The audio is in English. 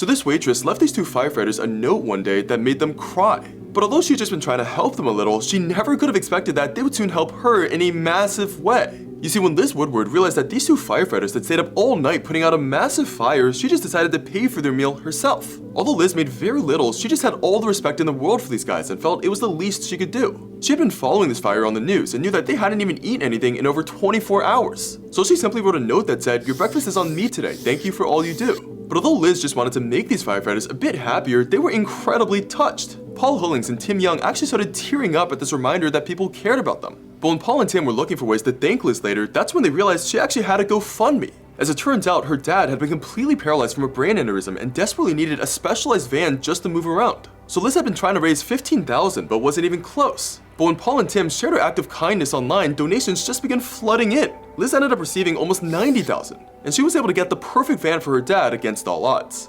So this waitress left these two firefighters a note one day that made them cry. But although she'd just been trying to help them a little, she never could have expected that they would soon help her in a massive way. You see, when Liz Woodward realized that these two firefighters had stayed up all night putting out a massive fire, she just decided to pay for their meal herself. Although Liz made very little, she just had all the respect in the world for these guys and felt it was the least she could do. She had been following this fire on the news and knew that they hadn't even eaten anything in over 24 hours. So she simply wrote a note that said, "Your breakfast is on me today, thank you for all you do." But although Liz just wanted to make these firefighters a bit happier, they were incredibly touched. Paul Hullings and Tim Young actually started tearing up at this reminder that people cared about them. But when Paul and Tim were looking for ways to thank Liz later, that's when they realized she actually had a GoFundMe. As it turns out, her dad had been completely paralyzed from a brain aneurysm and desperately needed a specialized van just to move around. So Liz had been trying to raise $15,000 but wasn't even close. But when Paul and Tim shared her act of kindness online, donations just began flooding in. Liz ended up receiving almost $90,000, and she was able to get the perfect van for her dad against all odds.